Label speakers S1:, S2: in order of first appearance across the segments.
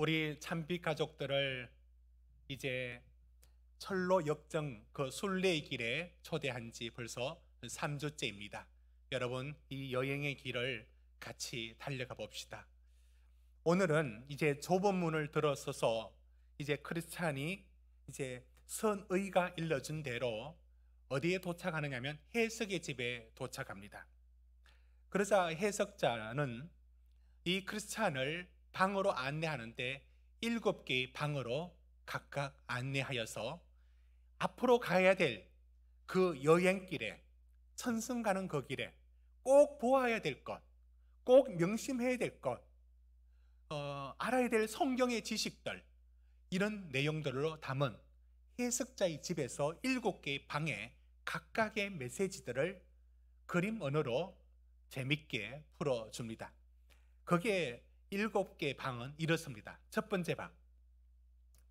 S1: 우리 찬빛 가족들을 이제 철로 역정 그 순례의 길에 초대한 지 벌써 3주째입니다. 여러분, 이 여행의 길을 같이 달려가 봅시다. 오늘은 이제 좁은 문을 들어서서 이제 크리스찬이 이제 선의가 일러준 대로 어디에 도착하느냐면 해석의 집에 도착합니다. 그러자 해석자는 이 크리스찬을 방으로 안내하는데 7개의 방으로 각각 안내하여서 앞으로 가야 될 그 여행길에, 천승 가는 그 길에 꼭 보아야 될 것, 꼭 명심해야 될 것, 알아야 될 성경의 지식들, 이런 내용들로 담은 해석자의 집에서 7개의 방에 각각의 메시지들을 그림 언어로 재밌게 풀어줍니다. 거기에 7개의 방은 이렇습니다. 첫 번째 방,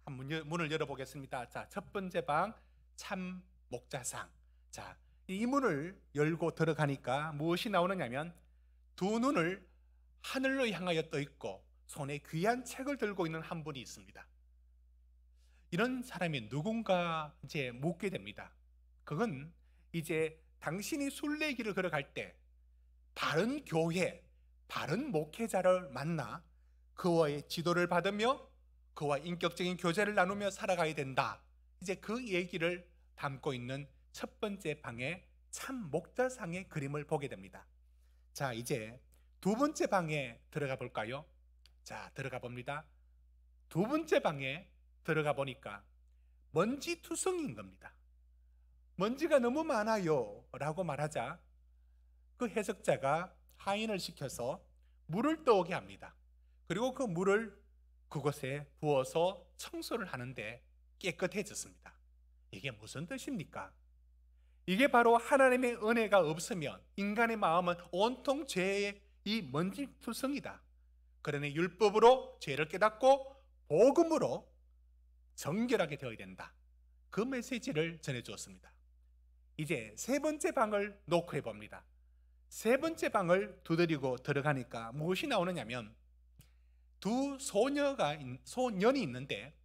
S1: 문을 열어보겠습니다. 자, 첫 번째 방, 참 목자상. 자, 이 문을 열고 들어가니까 무엇이 나오느냐면 두 눈을 하늘로 향하여 떠 있고 손에 귀한 책을 들고 있는 한 분이 있습니다. 이런 사람이 누군가 이제 묻게 됩니다. 그건 이제 당신이 순례길을 걸어갈 때 바른 교회, 바른 목회자를 만나 그와의 지도를 받으며 그와 인격적인 교제를 나누며 살아가야 된다. 이제 그 얘기를 담고 있는 첫 번째 방의 참 목자상의 그림을 보게 됩니다. 자, 이제 두 번째 방에 들어가 볼까요? 자, 들어가 봅니다. 두 번째 방에 들어가 보니까 먼지 투성이인 겁니다. 먼지가 너무 많아요 라고 말하자 그 해석자가 하인을 시켜서 물을 떠오게 합니다. 그리고 그 물을 그곳에 부어서 청소를 하는데 깨끗해졌습니다. 이게 무슨 뜻입니까? 이게 바로 하나님의 은혜가 없으면 인간의 마음은 온통 죄의 이 먼지투성이다. 그러니 율법으로 죄를 깨닫고 복음으로 정결하게 되어야 된다. 그 메시지를 전해주었습니다. 이제 세 번째 방을 놓고 봅니다. 세 번째 방을 두드리고 들어가니까 무엇이 나오느냐면 두 소년이 있는데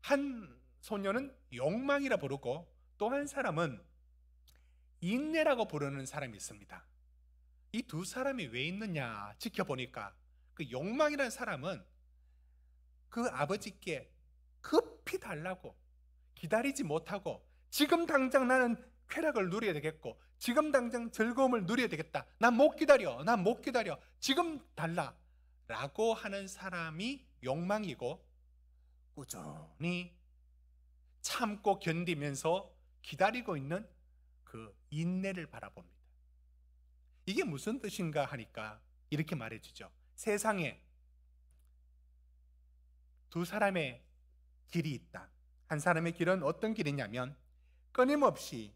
S1: 한 소년은 욕망이라 부르고 또 한 사람은 인내라고 부르는 사람이 있습니다. 이 두 사람이 왜 있느냐 지켜보니까 그 욕망이라는 사람은 그 아버지께 급히 달라고 기다리지 못하고 지금 당장 나는 쾌락을 누려야 되겠고 지금 당장 즐거움을 누려야 되겠다. 난 못 기다려. 지금 달라 라고 하는 사람이 욕망이고 꾸준히 참고 견디면서 기다리고 있는 그 인내를 바라봅니다. 이게 무슨 뜻인가 하니까 이렇게 말해주죠. 세상에 두 사람의 길이 있다. 한 사람의 길은 어떤 길이냐면 끊임없이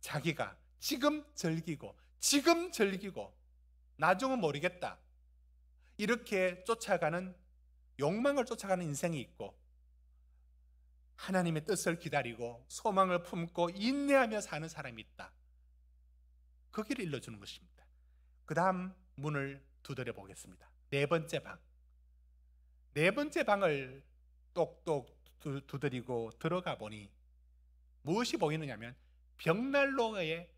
S1: 자기가 지금 즐기고 나중은 모르겠다. 이렇게 욕망을 쫓아가는 인생이 있고 하나님의 뜻을 기다리고 소망을 품고 인내하며 사는 사람이 있다. 그 길을 일러주는 것입니다. 그 다음 문을 두드려 보겠습니다. 네 번째 방. 네 번째 방을 똑똑 두드리고 들어가 보니 무엇이 보이느냐면 벽난로에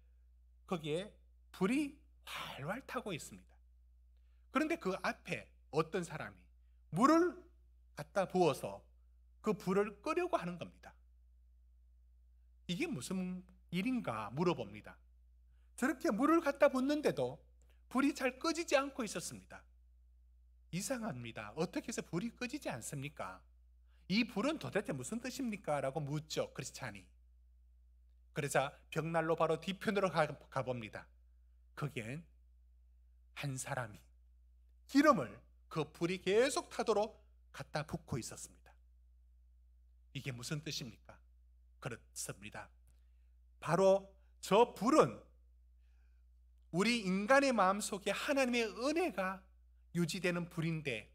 S1: 거기에 불이 활활 타고 있습니다. 그런데 그 앞에 어떤 사람이 물을 갖다 부어서 그 불을 끄려고 하는 겁니다. 이게 무슨 일인가 물어봅니다. 저렇게 물을 갖다 붓는데도 불이 잘 꺼지지 않고 있었습니다. 이상합니다. 어떻게 해서 불이 꺼지지 않습니까? 이 불은 도대체 무슨 뜻입니까? 라고 묻죠, 크리스찬이. 그러자 벽난로 바로 뒤편으로 가봅니다. 거기엔 한 사람이 기름을 그 불이 계속 타도록 갖다 붓고 있었습니다. 이게 무슨 뜻입니까? 그렇습니다. 바로 저 불은 우리 인간의 마음속에 하나님의 은혜가 유지되는 불인데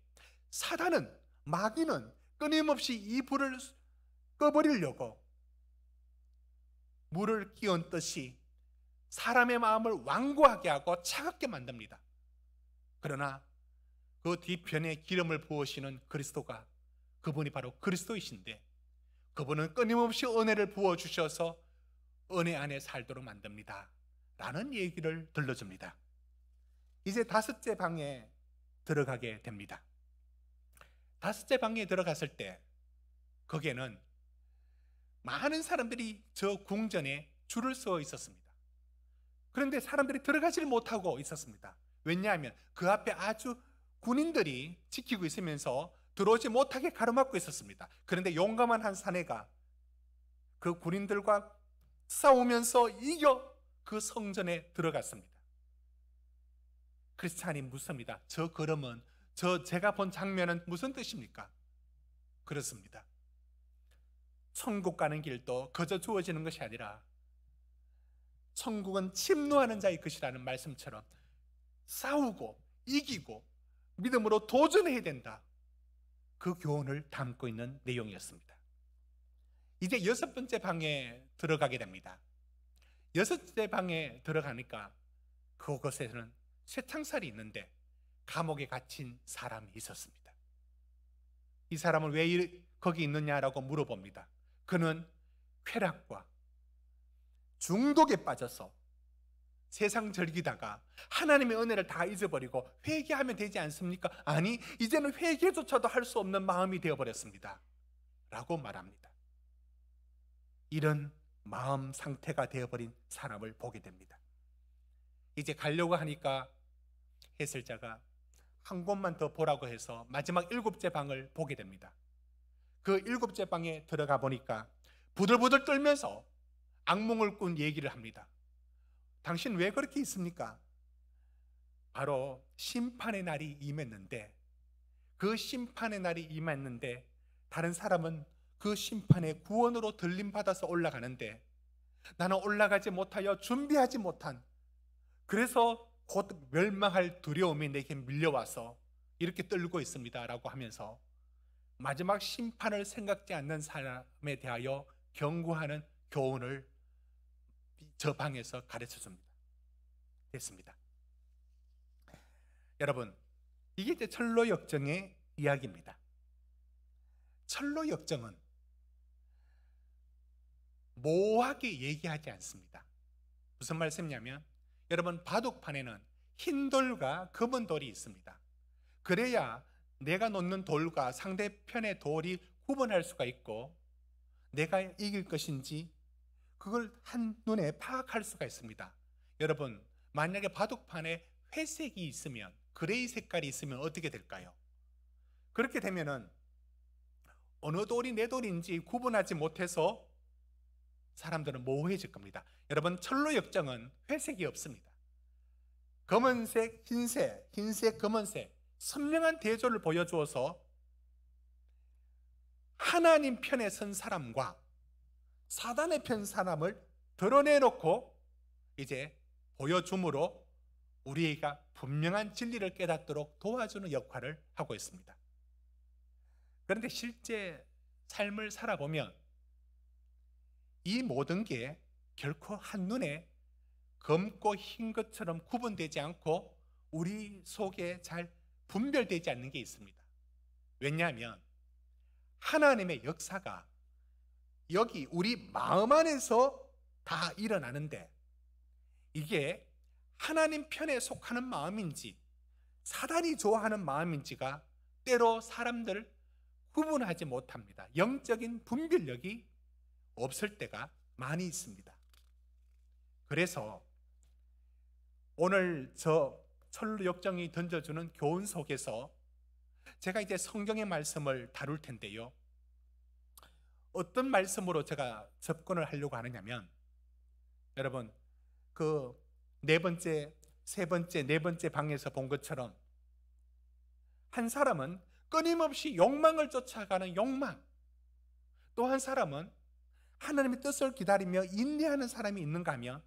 S1: 사단은, 마귀는 끊임없이 이 불을 꺼버리려고 물을 끼얹듯이 사람의 마음을 완고하게 하고 차갑게 만듭니다. 그러나 그 뒤편에 기름을 부으시는 그리스도가, 그분이 바로 그리스도이신데, 그분은 끊임없이 은혜를 부어주셔서 은혜 안에 살도록 만듭니다 라는 얘기를 들려줍니다. 이제 다섯째 방에 들어가게 됩니다. 다섯째 방에 들어갔을 때 거기에는 많은 사람들이 저 궁전에 줄을 서 있었습니다. 그런데 사람들이 들어가질 못하고 있었습니다. 왜냐하면 그 앞에 아주 군인들이 지키고 있으면서 들어오지 못하게 가로막고 있었습니다. 그런데 용감한 한 사내가 그 군인들과 싸우면서 이겨 그 성전에 들어갔습니다. 크리스찬이 묻습니다. 저 걸음은, 제가 본 장면은 무슨 뜻입니까? 그렇습니다. 천국 가는 길도 그저 주어지는 것이 아니라 천국은 침노하는 자의 것이라는 말씀처럼 싸우고 이기고 믿음으로 도전해야 된다, 그 교훈을 담고 있는 내용이었습니다. 이제 여섯 번째 방에 들어가게 됩니다. 여섯째 방에 들어가니까 그곳에는 쇠창살이 있는데 감옥에 갇힌 사람이 있었습니다. 이 사람은 왜 거기 있느냐라고 물어봅니다. 그는 쾌락과 중독에 빠져서 세상 즐기다가 하나님의 은혜를 다 잊어버리고 회개하면 되지 않습니까? 아니, 이제는 회개조차도 할 수 없는 마음이 되어버렸습니다 라고 말합니다. 이런 마음 상태가 되어버린 사람을 보게 됩니다. 이제 가려고 하니까 해설자가 한 곳만 더 보라고 해서 마지막 일곱째 방을 보게 됩니다. 그 일곱째 방에 들어가 보니까 부들부들 떨면서 악몽을 꾼 얘기를 합니다. 당신 왜 그렇게 있습니까? 바로 심판의 날이 임했는데, 그 심판의 날이 임했는데 다른 사람은 그 심판의 구원으로 들림받아서 올라가는데 나는 올라가지 못하여 준비하지 못한, 그래서 곧 멸망할 두려움이 내게 밀려와서 이렇게 떨고 있습니다 라고 하면서 마지막 심판을 생각지 않는 사람에 대하여 경고하는 교훈을 저 방에서 가르쳐 줍니다. 됐습니다. 여러분, 이게 이제 철로 역정의 이야기입니다. 철로 역정은 모호하게 얘기하지 않습니다. 무슨 말씀이냐면, 여러분, 바둑판에는 흰 돌과 검은 돌이 있습니다. 그래야 내가 놓는 돌과 상대편의 돌이 구분할 수가 있고 내가 이길 것인지 그걸 한눈에 파악할 수가 있습니다. 여러분, 만약에 바둑판에 회색이 있으면, 그레이 색깔이 있으면 어떻게 될까요? 그렇게 되면은 어느 돌이 내 돌인지 구분하지 못해서 사람들은 모호해질 겁니다. 여러분, 철로 역정은 회색이 없습니다. 검은색, 흰색, 흰색, 검은색, 선명한 대조를 보여주어서 하나님 편에 선 사람과 사단의 편 사람을 드러내놓고 이제 보여줌으로 우리가 분명한 진리를 깨닫도록 도와주는 역할을 하고 있습니다. 그런데 실제 삶을 살아보면 이 모든 게 결코 한눈에 검고 흰 것처럼 구분되지 않고 우리 속에 잘 분별되지 않는 게 있습니다. 왜냐하면 하나님의 역사가 여기 우리 마음 안에서 다 일어나는데, 이게 하나님 편에 속하는 마음인지 사단이 좋아하는 마음인지가 때로 사람들을 구분하지 못합니다. 영적인 분별력이 없을 때가 많이 있습니다. 그래서 오늘 저 철로 역정이 던져주는 교훈 속에서 제가 이제 성경의 말씀을 다룰 텐데요, 어떤 말씀으로 제가 접근을 하려고 하느냐면, 여러분, 그 네 번째, 세 번째, 네 번째 방에서 본 것처럼 한 사람은 끊임없이 욕망을 쫓아가는 욕망, 또 한 사람은 하나님의 뜻을 기다리며 인내하는 사람이 있는가 하면,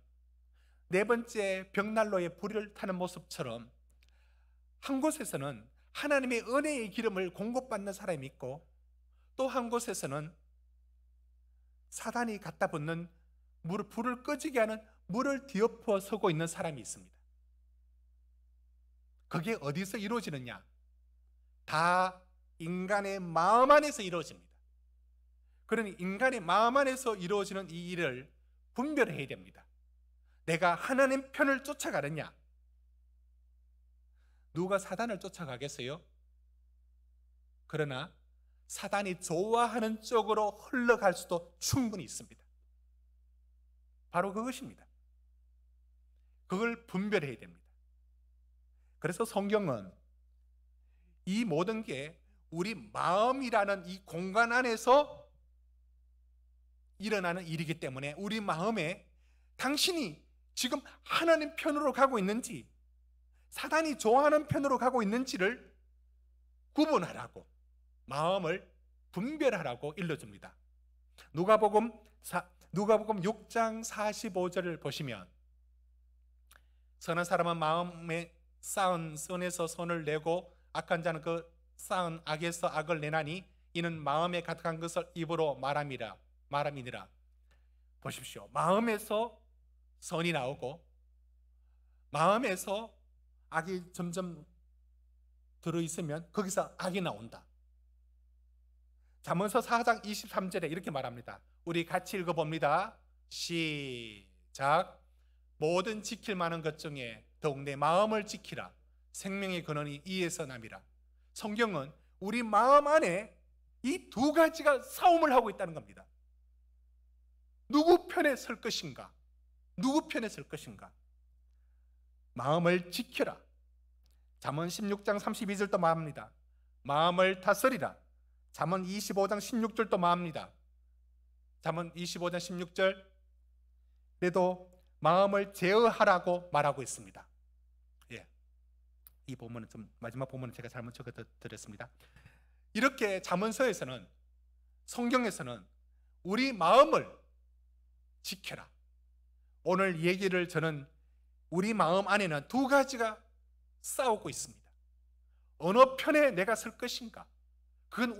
S1: 네 번째 벽난로에 불을 타는 모습처럼 한 곳에서는 하나님의 은혜의 기름을 공급받는 사람이 있고, 또 한 곳에서는 사단이 갖다 붙는 불을 꺼지게 하는 물을 뒤엎어 서고 있는 사람이 있습니다. 그게 어디서 이루어지느냐? 다 인간의 마음 안에서 이루어집니다. 그러니 인간의 마음 안에서 이루어지는 이 일을 분별해야 됩니다. 내가 하나님 편을 쫓아가느냐? 누가 사단을 쫓아가겠어요? 그러나 사단이 좋아하는 쪽으로 흘러갈 수도 충분히 있습니다. 바로 그것입니다. 그걸 분별해야 됩니다. 그래서 성경은 이 모든 게 우리 마음이라는 이 공간 안에서 일어나는 일이기 때문에 우리 마음에 당신이 지금 하나님 편으로 가고 있는지 사단이 좋아하는 편으로 가고 있는지를 구분하라고, 마음을 분별하라고 일러줍니다. 누가복음 6장 45절을 보시면 선한 사람은 마음에 쌓은 선에서 선을 내고 악한 자는 그 쌓은 악에서 악을 내나니 이는 마음에 가득한 것을 입으로 말함이니라. 보십시오. 마음에서 선이 나오고 마음에서 악이 점점 들어있으면 거기서 악이 나온다. 잠언서 4장 23절에 이렇게 말합니다. 우리 같이 읽어봅니다. 시작. 모든 지킬 만한 것 중에 더욱 내 마음을 지키라. 생명의 근원이 이에서 남이라. 성경은 우리 마음 안에 이 두 가지가 싸움을 하고 있다는 겁니다. 누구 편에 설 것인가? 누구 편에 설 것인가? 마음을 지켜라. 잠언 16장 32절도 말합니다. 마음을 다스리라. 잠언 25장 16절도 말합니다. 잠언 25장 16절에도 마음을 제어하라고 말하고 있습니다. 예, 이 본문은 좀 마지막 본문은 제가 잘못 적어드렸습니다. 이렇게 잠언서에서는, 성경에서는 우리 마음을 지켜라. 오늘 얘기를 저는 우리 마음 안에는 두 가지가 싸우고 있습니다. 어느 편에 내가 설 것인가? 그건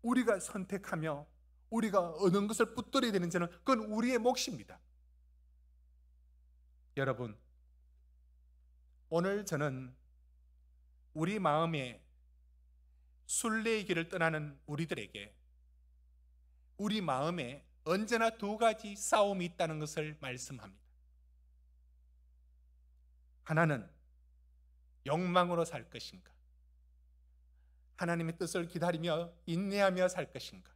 S1: 우리가 선택하며 우리가 어느 것을 붙들어야 되는지는 그건 우리의 몫입니다. 여러분, 오늘 저는 우리 마음에 순례의 길을 떠나는 우리들에게 우리 마음에 언제나 두 가지 싸움이 있다는 것을 말씀합니다. 하나는 욕망으로 살 것인가? 하나님의 뜻을 기다리며 인내하며 살 것인가?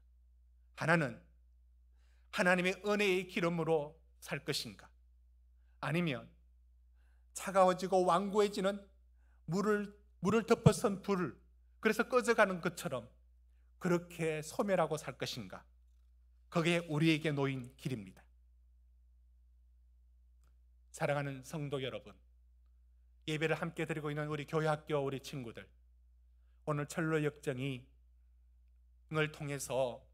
S1: 하나는 하나님의 은혜의 기름으로 살 것인가? 아니면 차가워지고 완고해지는 물을 덮어선 불, 그래서 꺼져가는 것처럼 그렇게 소멸하고 살 것인가? 그게 우리에게 놓인 길입니다. 사랑하는 성도 여러분, 예배를 함께 드리고 있는 우리 교회학교 우리 친구들, 오늘 철로 역정을 통해서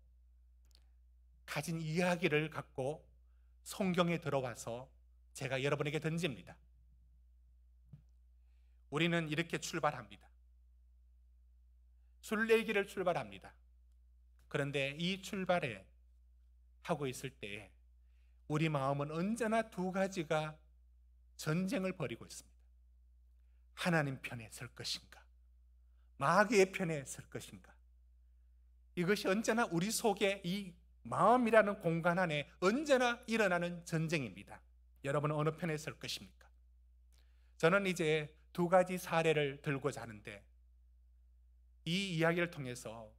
S1: 가진 이야기를 갖고 성경에 들어와서 제가 여러분에게 던집니다. 우리는 이렇게 출발합니다. 순례길을 출발합니다. 그런데 이 출발에 하고 있을 때 우리 마음은 언제나 두 가지가 전쟁을 벌이고 있습니다. 하나님 편에 설 것인가? 마귀의 편에 설 것인가? 이것이 언제나 우리 속에 이 마음이라는 공간 안에 언제나 일어나는 전쟁입니다. 여러분은 어느 편에 설 것입니까? 저는 이제 두 가지 사례를 들고자 하는데 이 이야기를 통해서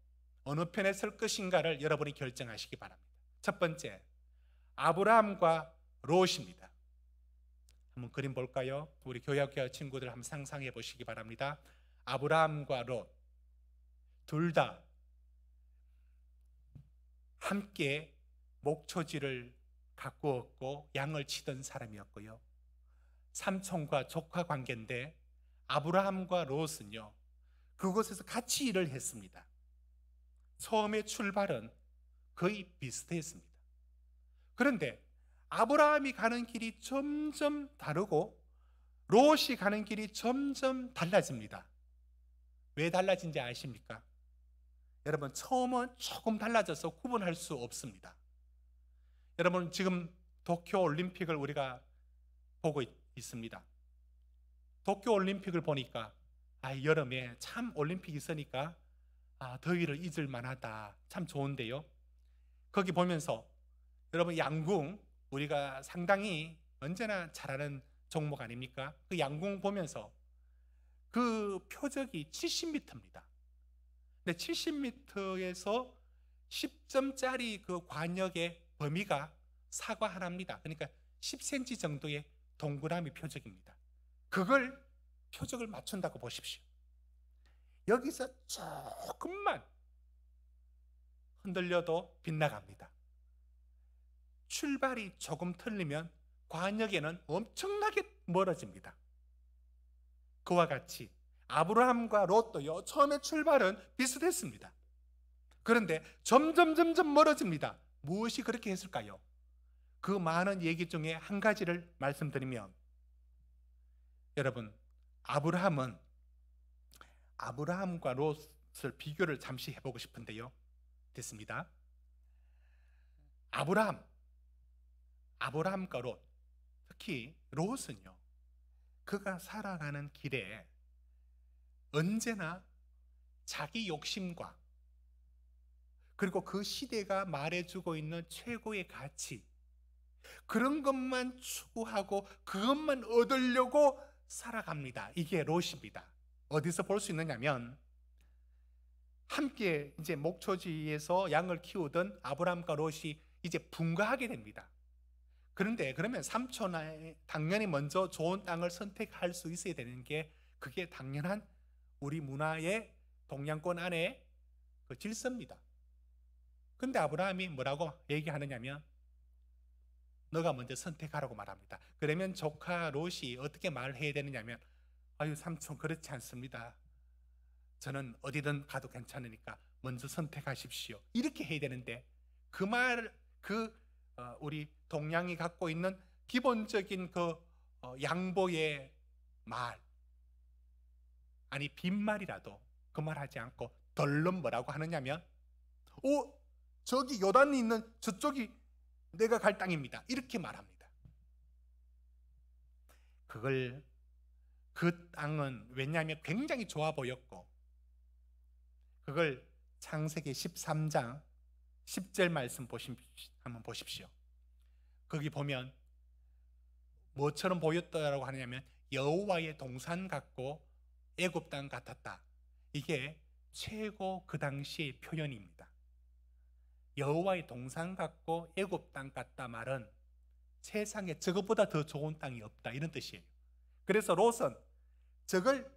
S1: 어느 편에 설 것인가를 여러분이 결정하시기 바랍니다. 첫 번째, 아브라함과 롯입니다. 한번 그림 볼까요? 우리 교회학교 친구들 한번 상상해 보시기 바랍니다. 아브라함과 롯, 둘 다 함께 목초지를 가꾸었고 양을 치던 사람이었고요. 삼촌과 조카 관계인데 아브라함과 롯은요, 그곳에서 같이 일을 했습니다. 처음에 출발은 거의 비슷했습니다. 그런데 아브라함이 가는 길이 점점 다르고 롯이 가는 길이 점점 달라집니다. 왜 달라진지 아십니까? 여러분, 처음은 조금 달라져서 구분할 수 없습니다. 여러분, 지금 도쿄 올림픽을 우리가 보고 있습니다. 도쿄 올림픽을 보니까 여름에 참 올림픽 있으니까 더위를 잊을 만하다. 참 좋은데요. 거기 보면서 여러분 양궁 우리가 상당히 언제나 잘하는 종목 아닙니까? 그 양궁 보면서 그 표적이 70m입니다. 근데 70m에서 10점짜리 그 관역의 범위가 사과 하나입니다. 그러니까 10cm 정도의 동그라미 표적입니다. 그걸 표적을 맞춘다고 보십시오. 여기서 조금만 흔들려도 빗나갑니다. 출발이 조금 틀리면 관역에는 엄청나게 멀어집니다. 그와 같이 아브라함과 롯도요, 처음에 출발은 비슷했습니다. 그런데 점점 멀어집니다. 무엇이 그렇게 했을까요? 그 많은 얘기 중에 한 가지를 말씀드리면, 여러분, 아브라함과 롯을 비교를 잠시 해보고 싶은데요. 됐습니다. 아브라함과 롯, 특히 롯은요, 그가 살아가는 길에 언제나 자기 욕심과 그리고 그 시대가 말해주고 있는 최고의 가치, 그런 것만 추구하고 그것만 얻으려고 살아갑니다. 이게 롯입니다. 어디서 볼 수 있느냐면, 함께 이제 목초지에서 양을 키우던 아브라함과 롯이 이제 분가하게 됩니다. 그런데 그러면 삼촌이 당연히 먼저 좋은 땅을 선택할 수 있어야 되는 게, 그게 당연한 우리 문화의 동양권 안에 그 질서입니다. 근데 아브라함이 뭐라고 얘기하느냐면, 너가 먼저 선택하라고 말합니다. 그러면 조카 롯이 어떻게 말해야 되느냐면, 아유 삼촌 그렇지 않습니다. 저는 어디든 가도 괜찮으니까 먼저 선택하십시오. 이렇게 해야 되는데, 그 우리 동양이 갖고 있는 기본적인 그 양보의 말, 아니 빈말이라도 그 말 하지 않고 덜렁 뭐라고 하느냐면, 저기 요단이 있는 저쪽이 내가 갈 땅입니다. 이렇게 말합니다. 그 땅은 왜냐하면 굉장히 좋아 보였고, 그걸 창세기 13장 10절 말씀 한번 보십시오. 거기 보면 뭐처럼 보였다라고 하냐면, 여호와의 동산 같고 애굽 땅 같았다. 이게 최고 그 당시의 표현입니다. 여호와의 동산 같고 애굽 땅 같다 말은 세상에 저것보다 더 좋은 땅이 없다, 이런 뜻이에요. 그래서 롯은 저걸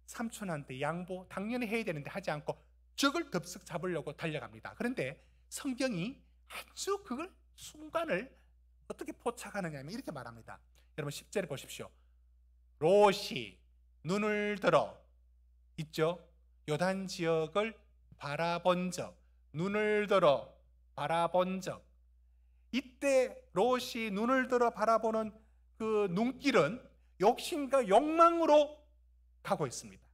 S1: 삼촌한테 양보 당연히 해야 되는데 하지 않고 저걸 덥석 잡으려고 달려갑니다. 그런데 성경이 아주 그걸 순간을 어떻게 포착하느냐면 이렇게 말합니다. 여러분 10절에 보십시오. 롯이 눈을 들어, 있죠? 요단 지역을 바라본 적, 눈을 들어 바라본 적. 이때 롯이 눈을 들어 바라보는 그 눈길은 욕심과 욕망으로 가고 있습니다.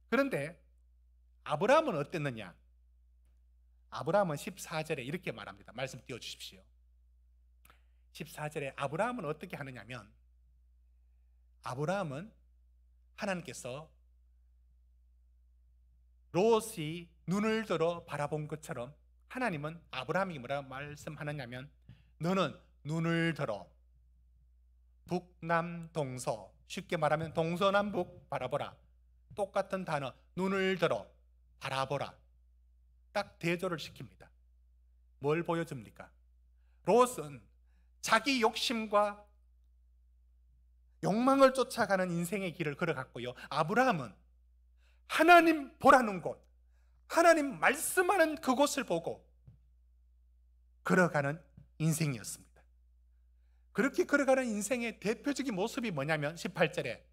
S1: 그런데 아브라함은 어땠느냐? 아브라함은 14절에 이렇게 말합니다. 말씀 띄워주십시오. 14절에 아브라함은 어떻게 하느냐면, 아브라함은 하나님께서 롯이 눈을 들어 바라본 것처럼 하나님은 아브라함이 뭐라고 말씀하느냐면, 너는 눈을 들어 북남동서, 쉽게 말하면 동서남북 바라보라. 똑같은 단어, 눈을 들어 바라보라. 딱 대조를 시킵니다. 뭘 보여줍니까? 롯은 자기 욕심과 욕망을 쫓아가는 인생의 길을 걸어갔고요, 아브라함은 하나님 보라는 곳, 하나님 말씀하는 그곳을 보고 걸어가는 인생이었습니다. 그렇게 걸어가는 인생의 대표적인 모습이 뭐냐면 18절에,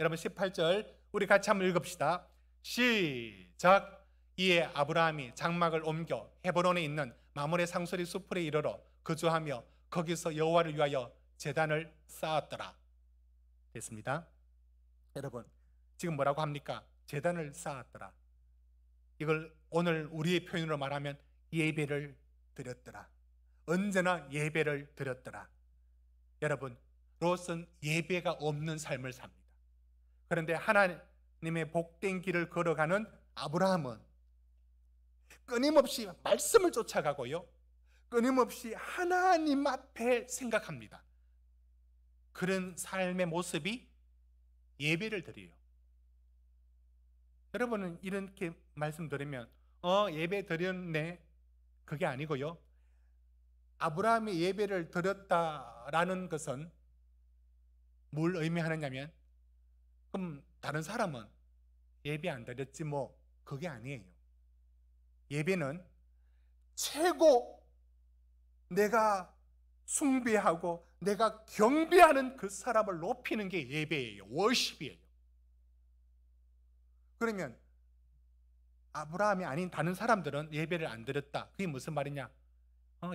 S1: 여러분 18절 우리 같이 한번 읽읍시다. 시작. 이에 아브라함이 장막을 옮겨 헤브론에 있는 마므레 상수리 숲에 이르러 거주하며 거기서 여호와를 위하여 제단을 쌓았더라. 됐습니다. 여러분 지금 뭐라고 합니까? 제단을 쌓았더라. 이걸 오늘 우리의 표현으로 말하면 예배를 드렸더라. 언제나 예배를 드렸더라. 여러분 롯은 예배가 없는 삶을 삽니다. 그런데 하나님의 복된 길을 걸어가는 아브라함은 끊임없이 말씀을 쫓아가고요, 끊임없이 하나님 앞에 생각합니다. 그런 삶의 모습이 예배를 드려요. 여러분은 이렇게 말씀드리면 예배 드렸네, 그게 아니고요, 아브라함이 예배를 드렸다라는 것은 뭘 의미하느냐면, 그럼 다른 사람은 예배 안 드렸지 뭐, 그게 아니에요. 예배는 최고 내가 숭배하고 내가 경배하는 그 사람을 높이는 게 예배예요. 워십이에요. 그러면 아브라함이 아닌 다른 사람들은 예배를 안 드렸다, 그게 무슨 말이냐?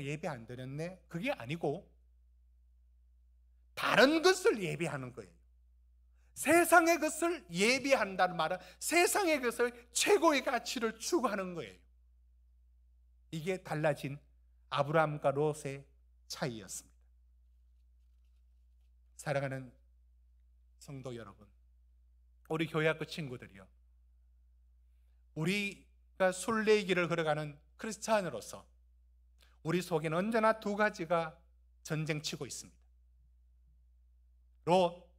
S1: 예배 안 드렸네, 그게 아니고 다른 것을 예배하는 거예요. 세상의 것을 예배한다는 말은 세상의 것을 최고의 가치를 추구하는 거예요. 이게 달라진 아브라함과 롯의 차이였습니다. 사랑하는 성도 여러분, 우리 교회학교 친구들이요, 우리가 순례의 길을 걸어가는 크리스찬으로서 우리 속에는 언제나 두 가지가 전쟁치고 있습니다. 롯,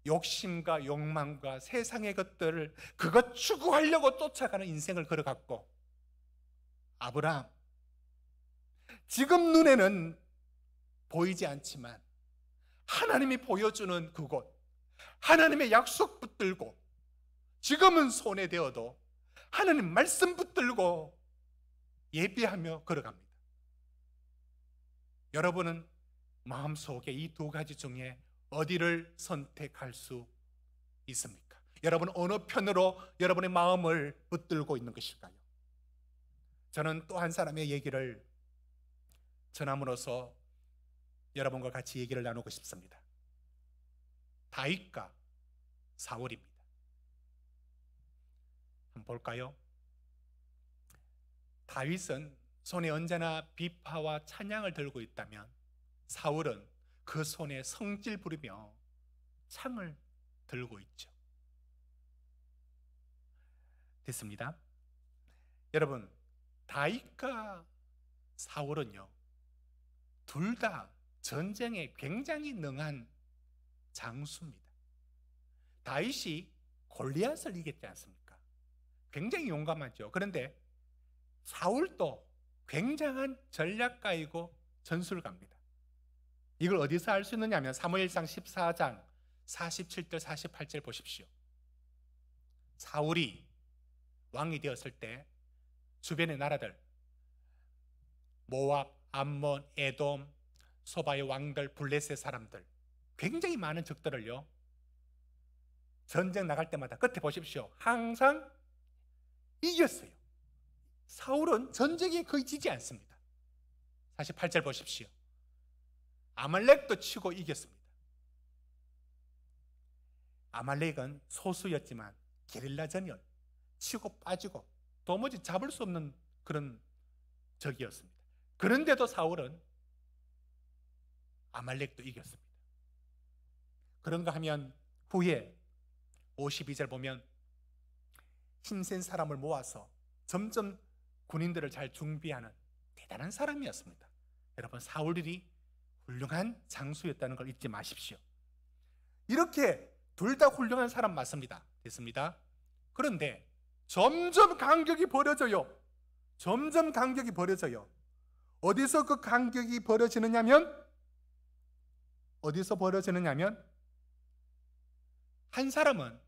S1: 욕심과 욕망과 세상의 것들을 그것 추구하려고 쫓아가는 인생을 걸어갔고, 아브라함, 지금 눈에는 보이지 않지만 하나님이 보여주는 그곳, 하나님의 약속 붙들고, 지금은 손에 대어도 하나님 말씀 붙들고 예배하며 걸어갑니다. 여러분은 마음속에 이 두 가지 중에 어디를 선택할 수 있습니까? 여러분 어느 편으로 여러분의 마음을 붙들고 있는 것일까요? 저는 또 한 사람의 얘기를 전함으로써 여러분과 같이 얘기를 나누고 싶습니다. 다윗과 사울입니다. 한번 볼까요? 다윗은 손에 언제나 비파와 찬양을 들고 있다면, 사울은 그 손에 성질 부리며 창을 들고 있죠. 됐습니다. 여러분, 다윗과 사울은요, 둘 다 전쟁에 굉장히 능한 장수입니다. 다윗이 골리앗을 이겼지 않습니까? 굉장히 용감하죠. 그런데 사울도 굉장한 전략가이고 전술가입니다. 이걸 어디서 알 수 있느냐 하면 사무엘상 14장 47절 48절 보십시오. 사울이 왕이 되었을 때 주변의 나라들, 모압, 암몬, 에돔, 소바의 왕들, 블레셋 사람들, 굉장히 많은 적들을요, 전쟁 나갈 때마다 끝에 보십시오, 항상 이겼어요. 사울은 전쟁에 거의 지지 않습니다. 48절 보십시오. 아말렉도 치고 이겼습니다. 아말렉은 소수였지만 게릴라전이었, 치고 빠지고 도무지 잡을 수 없는 그런 적이었습니다. 그런데도 사울은 아말렉도 이겼습니다. 그런가 하면 후에 52절 보면 힘센 사람을 모아서 점점 군인들을 잘 준비하는 대단한 사람이었습니다. 여러분, 사울이 훌륭한 장수였다는 걸 잊지 마십시오. 이렇게 둘 다 훌륭한 사람 맞습니다. 됐습니다. 그런데 점점 간격이 벌어져요. 점점 간격이 벌어져요. 어디서 그 간격이 벌어지느냐면, 한 사람은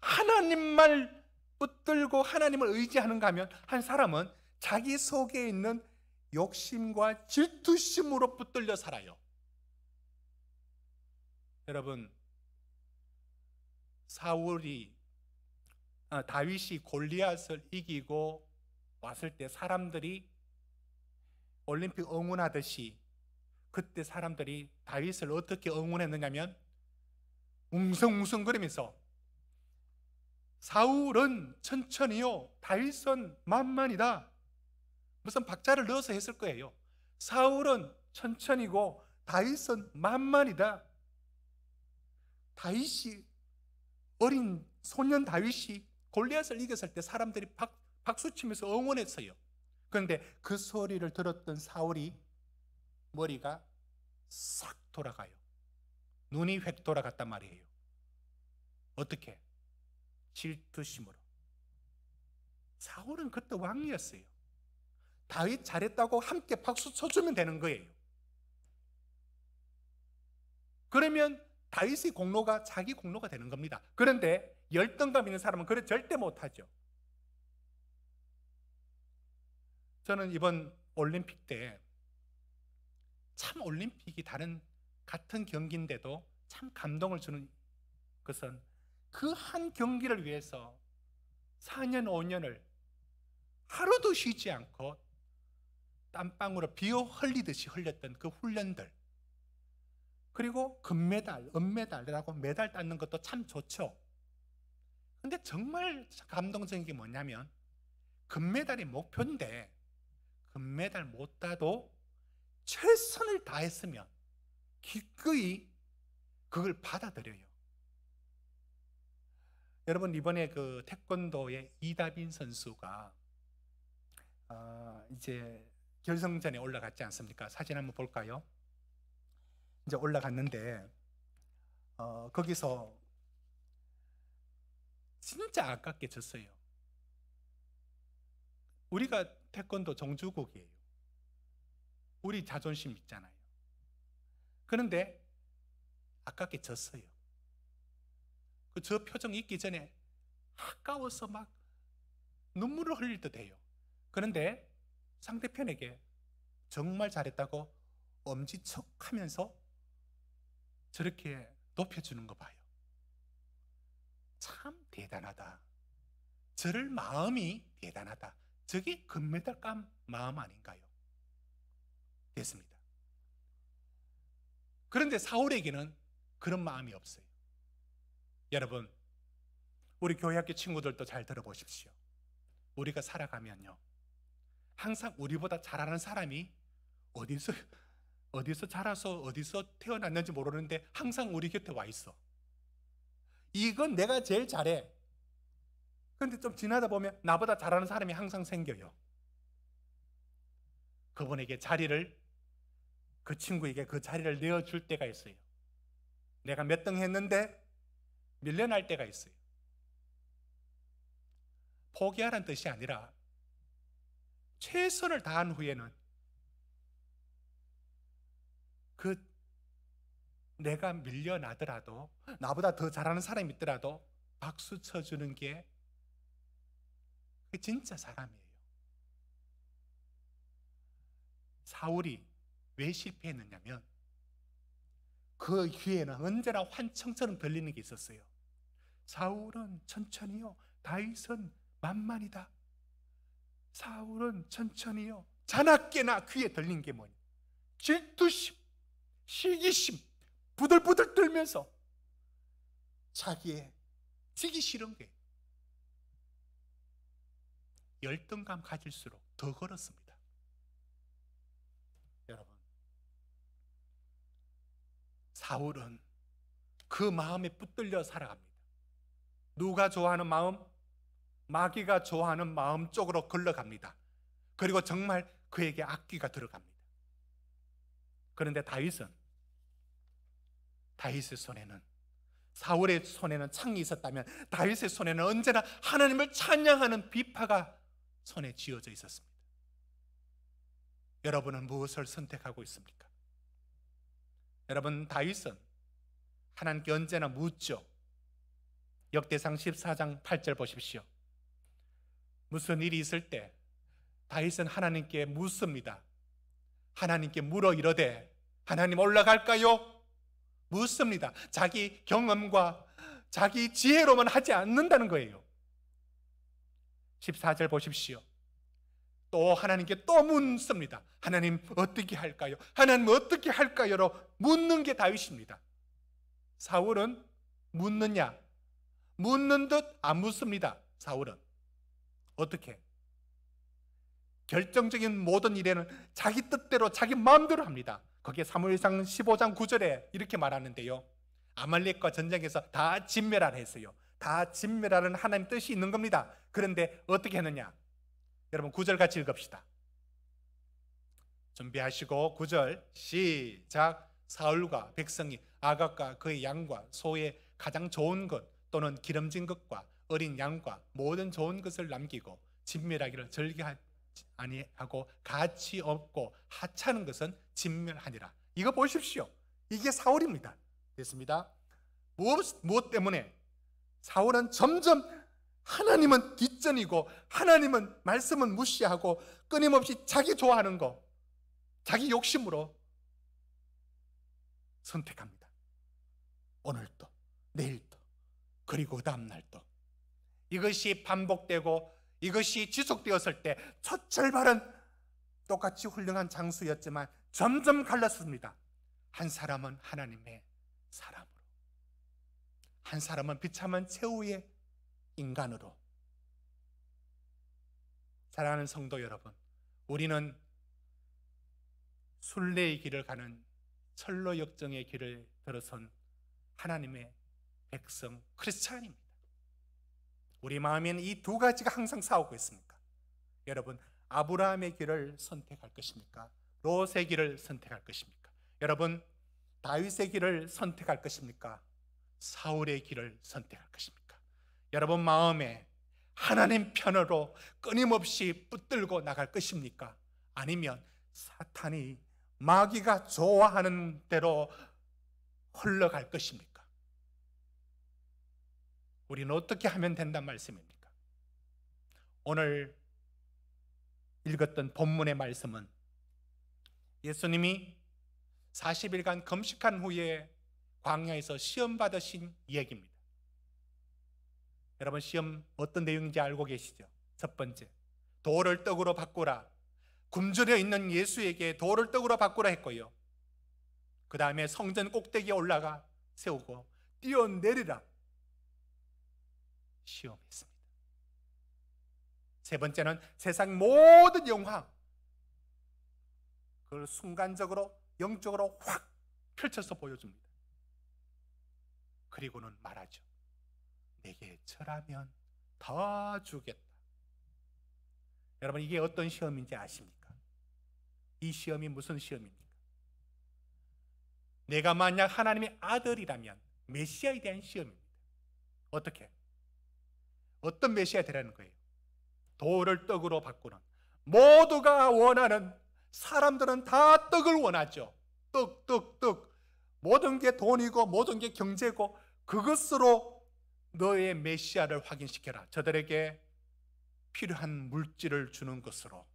S1: 하나님만 붙들고 하나님을 의지하는가 하면, 한 사람은 자기 속에 있는 욕심과 질투심으로 붙들려 살아요. 여러분, 다윗이 골리앗을 이기고 왔을 때 사람들이 올림픽 응원하듯이 그때 사람들이 다윗을 어떻게 응원했느냐면 웅성웅성거리면서 사울은 천천히요, 다윗은 만만이다, 무슨 박자를 넣어서 했을 거예요. 사울은 천천히고 다윗은 만만이다. 다윗이, 어린 소년 다윗이 골리앗을 이겼을 때 사람들이 박수치면서 응원했어요. 그런데 그 소리를 들었던 사울이 머리가 싹 돌아가요. 눈이 획 돌아갔단 말이에요. 어떻게? 질투심으로. 사울은 그때 왕이었어요. 다윗 잘했다고 함께 박수 쳐주면 되는 거예요. 그러면 다윗의 공로가 자기 공로가 되는 겁니다. 그런데 열등감 있는 사람은 그래 절대 못하죠. 저는 이번 올림픽 때 참 올림픽이 같은 경기인데도 참 감동을 주는 것은 그 한 경기를 위해서 4년 5년을 하루도 쉬지 않고 땀방울을 비어 흘리듯이 흘렸던 그 훈련들, 그리고 금메달, 은메달이라고 메달 따는 것도 참 좋죠. 근데 정말 감동적인 게 뭐냐면 금메달이 목표인데 금메달 못 따도 최선을 다했으면 기꺼이 그걸 받아들여요. 여러분, 이번에 그 태권도의 이다빈 선수가 이제 결승전에 올라갔지 않습니까? 사진 한번 볼까요? 이제 올라갔는데 거기서 진짜 아깝게 졌어요. 우리가 태권도 종주국이에요. 우리 자존심 있잖아요. 그런데 아깝게 졌어요. 저 표정 있기 전에 아까워서 막 눈물을 흘릴 듯 해요. 그런데 상대편에게 정말 잘했다고 엄지척하면서 저렇게 높여주는 거 봐요. 참 대단하다. 저럴 마음이 대단하다. 저게 금메달 감 마음 아닌가요? 됐습니다. 그런데 사울에게는 그런 마음이 없어요. 여러분, 우리 교회학교 친구들도 잘 들어보십시오. 우리가 살아가면요, 항상 우리보다 잘하는 사람이 어디서 자라서 어디서 태어났는지 모르는데 항상 우리 곁에 와 있어. 이건 내가 제일 잘해. 그런데 좀 지나다 보면 나보다 잘하는 사람이 항상 생겨요. 그분에게 그 친구에게 그 자리를 내어줄 때가 있어요. 내가 몇 등 했는데 밀려날 때가 있어요. 포기하라는 뜻이 아니라 최선을 다한 후에는 내가 밀려나더라도 나보다 더 잘하는 사람이 있더라도 박수 쳐주는 게 진짜 사람이에요. 사울이 왜 실패했느냐면 그 귀에는 언제나 환청처럼 들리는 게 있었어요. 사울은 천천히요, 다윗은 만만이다. 사울은 천천히요. 자나깨나 귀에 들린 게 뭐냐? 질투심, 시기심, 부들부들 떨면서 자기의 지기 싫은 게 열등감 가질수록 더 그렇습니다. 여러분, 사울은 그 마음에 붙들려 살아갑니다. 누가 좋아하는 마음? 마귀가 좋아하는 마음 쪽으로 걸러갑니다. 그리고 정말 그에게 악귀가 들어갑니다. 그런데 다윗의 손에는, 사울의 손에는 창이 있었다면 다윗의 손에는 언제나 하나님을 찬양하는 비파가 손에 쥐어져 있었습니다. 여러분은 무엇을 선택하고 있습니까? 여러분, 다윗은 하나님께 언제나 묻죠. 역대상 14장 8절 보십시오. 무슨 일이 있을 때 다윗은 하나님께 묻습니다. 하나님께 물어 이르되 하나님 올라갈까요? 묻습니다. 자기 경험과 자기 지혜로만 하지 않는다는 거예요. 14절 보십시오. 또 하나님께 또 묻습니다. 하나님 어떻게 할까요? 하나님 어떻게 할까요?로 묻는 게 다윗입니다. 사울은 묻느냐? 묻는 듯 안 묻습니다. 사울은 어떻게? 결정적인 모든 일에는 자기 뜻대로 자기 마음대로 합니다. 거기에 사무엘상 15장 9절에 이렇게 말하는데요. 아말렉과 전쟁에서 다 진멸하라 했어요. 다 진멸하는 하나님 뜻이 있는 겁니다. 그런데 어떻게 했느냐? 여러분 9절 같이 읽읍시다. 준비하시고 9절 시작. 사울과 백성이 아각과 그의 양과 소의 가장 좋은 것 또는 기름진 것과 어린 양과 모든 좋은 것을 남기고 진멸하기를 절개하지 아니하고 가치 없고 하찮은 것은 진멸하니라. 이거 보십시오. 이게 사울입니다. 됐습니다. 무엇 때문에? 사울은 점점 하나님은 뒷전이고 하나님은 말씀은 무시하고 끊임없이 자기 좋아하는 거, 자기 욕심으로 선택합니다. 오늘도 내일도 그리고 그 다음날도. 이것이 반복되고 이것이 지속되었을 때 첫 출발은 똑같이 훌륭한 장수였지만 점점 갈랐습니다. 한 사람은 하나님의 사람으로, 한 사람은 비참한 최후의 인간으로. 사랑하는 성도 여러분, 우리는 순례의 길을 가는 철로 역정의 길을 들어선 하나님의 백성 크리스찬입니다. 우리 마음에는 이 두 가지가 항상 싸우고 있습니까? 여러분, 아브라함의 길을 선택할 것입니까? 롯의 길을 선택할 것입니까? 여러분, 다윗의 길을 선택할 것입니까? 사울의 길을 선택할 것입니까? 여러분 마음에 하나님 편으로 끊임없이 붙들고 나갈 것입니까? 아니면 사탄이 마귀가 좋아하는 대로 흘러갈 것입니까? 우리는 어떻게 하면 된단 말씀입니까? 오늘 읽었던 본문의 말씀은 예수님이 40일간 금식한 후에 광야에서 시험 받으신 얘기입니다. 여러분, 시험 어떤 내용인지 알고 계시죠? 첫 번째, 돌을 떡으로 바꾸라. 굶주려 있는 예수에게 돌을 떡으로 바꾸라 했고요. 그 다음에 성전 꼭대기에 올라가 세우고 뛰어내리라 시험했습니다. 세 번째는 세상 모든 영광, 그걸 순간적으로 영적으로 확 펼쳐서 보여줍니다. 그리고는 말하죠. 내게 절하면 더 주겠다. 여러분, 이게 어떤 시험인지 아십니까? 이 시험이 무슨 시험입니까? 내가 만약 하나님의 아들이라면 메시아에 대한 시험입니다. 어떻게? 어떤 메시아 되라는 거예요? 돌을 떡으로 바꾸는, 모두가 원하는, 사람들은 다 떡을 원하죠. 떡. 모든 게 돈이고 모든 게 경제고 그것으로 너의 메시아를 확인시켜라. 저들에게 필요한 물질을 주는 것으로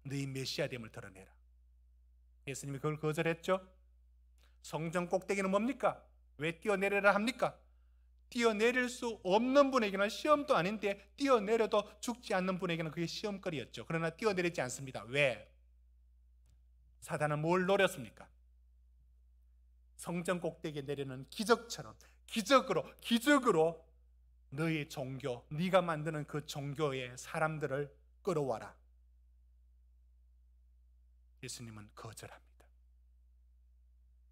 S1: 너희 메시아됨을 드러내라. 예수님이 그걸 거절했죠. 성전 꼭대기는 뭡니까? 왜 뛰어내려라 합니까? 뛰어내릴 수 없는 분에게는 시험도 아닌데 뛰어내려도 죽지 않는 분에게는 그게 시험거리였죠. 그러나 뛰어내리지 않습니다. 왜? 사단은 뭘 노렸습니까? 성전 꼭대기에 내리는 기적처럼 기적으로 너희 종교, 네가 만드는 그 종교의 사람들을 끌어와라. 예수님은 거절합니다.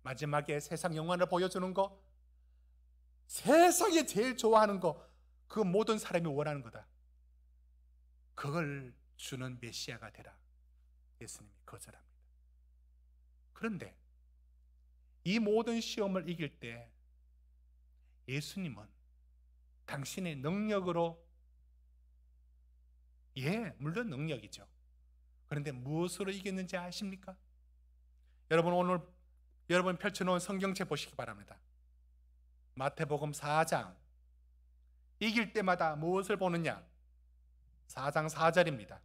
S1: 마지막에 세상 영광을 보여주는 거, 세상에 제일 좋아하는 거, 그 모든 사람이 원하는 거다. 그걸 주는 메시아가 되라. 예수님이 거절합니다. 그런데 이 모든 시험을 이길 때 예수님은 당신의 능력으로, 물론 능력이죠. 그런데 무엇으로 이겼는지 아십니까? 여러분, 오늘 여러분 펼쳐놓은 성경책 보시기 바랍니다. 마태복음 4장. 이길 때마다 무엇을 보느냐? 4장 4절입니다.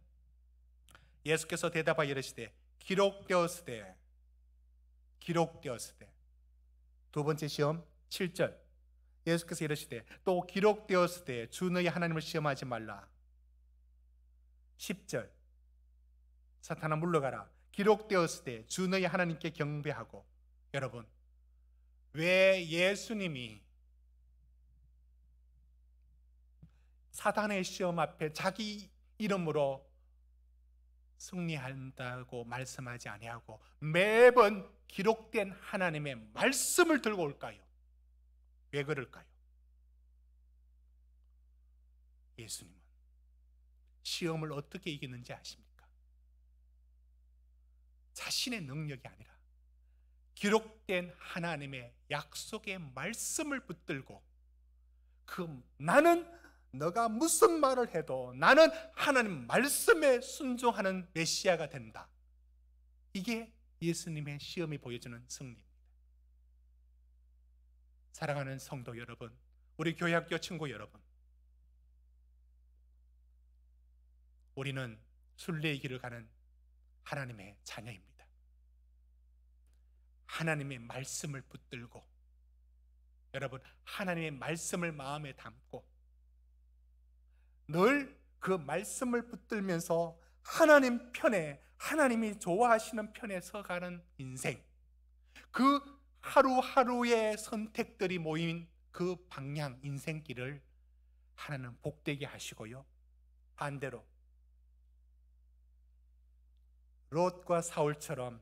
S1: 예수께서 대답하여 이르시되 기록되었으되. 두 번째 시험 7절. 예수께서 이르시되 또 기록되었으되 주 너희 하나님을 시험하지 말라. 10절. 사탄아 물러가라. 기록되었으되 주 너희 하나님께 경배하고. 여러분, 왜 예수님이 사단의 시험 앞에 자기 이름으로 승리한다고 말씀하지 아니하고 매번 기록된 하나님의 말씀을 들고 올까요? 왜 그럴까요? 예수님은 시험을 어떻게 이기는지 아십니까? 자신의 능력이 아니라 기록된 하나님의 약속의 말씀을 붙들고 나는 너가 무슨 말을 해도 나는 하나님 말씀에 순종하는 메시아가 된다. 이게 예수님의 시험이 보여주는 승리입니다. 사랑하는 성도 여러분, 우리 교회학교 친구 여러분, 우리는 순례의 길을 가는 하나님의 자녀입니다. 하나님의 말씀을 붙들고, 여러분, 하나님의 말씀을 마음에 담고 늘 그 말씀을 붙들면서 하나님 편에, 하나님이 좋아하시는 편에 서가는 인생, 그 하루하루의 선택들이 모인 그 방향, 인생길을 하나님 복되게 하시고요, 반대로 롯과 사울처럼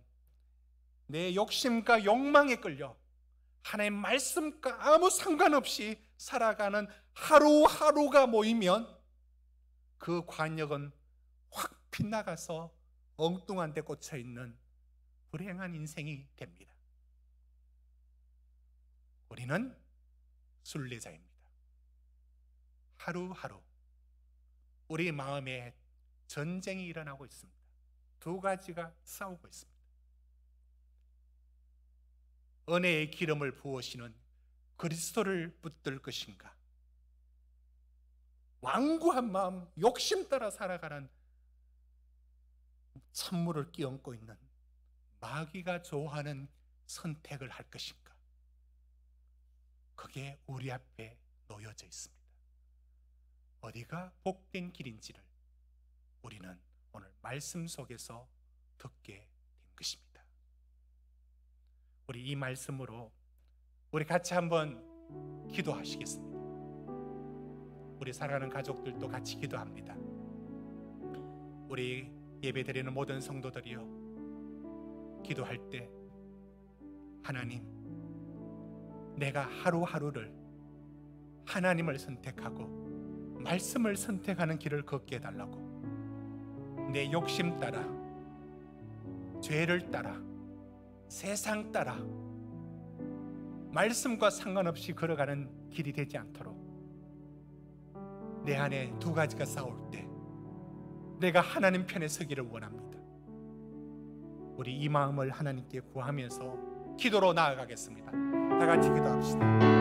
S1: 내 욕심과 욕망에 끌려 하나님의 말씀과 아무 상관없이 살아가는 하루하루가 모이면 그 관역은 확 빗나가서 엉뚱한 데 꽂혀있는 불행한 인생이 됩니다. 우리는 순례자입니다. 하루하루 우리 마음에 전쟁이 일어나고 있습니다. 두 가지가 싸우고 있습니다. 은혜의 기름을 부으시는 그리스도를 붙들 것인가, 완고한 마음, 욕심 따라 살아가는 찬물을 끼얹고 있는 마귀가 좋아하는 선택을 할 것인가. 그게 우리 앞에 놓여져 있습니다. 어디가 복된 길인지를 우리는 오늘 말씀 속에서 듣게 된 것입니다. 우리 이 말씀으로 우리 같이 한번 기도하시겠습니다. 우리 사랑하는 가족들도 같이 기도합니다. 우리 예배드리는 모든 성도들이요, 기도할 때 하나님, 내가 하루하루를 하나님을 선택하고 말씀을 선택하는 길을 걷게 해달라고, 내 욕심 따라, 죄를 따라, 세상 따라 말씀과 상관없이 걸어가는 길이 되지 않도록 내 안에 두 가지가 싸울 때 내가 하나님 편에 서기를 원합니다. 우리 이 마음을 하나님께 구하면서 기도로 나아가겠습니다. 다 같이 기도합시다.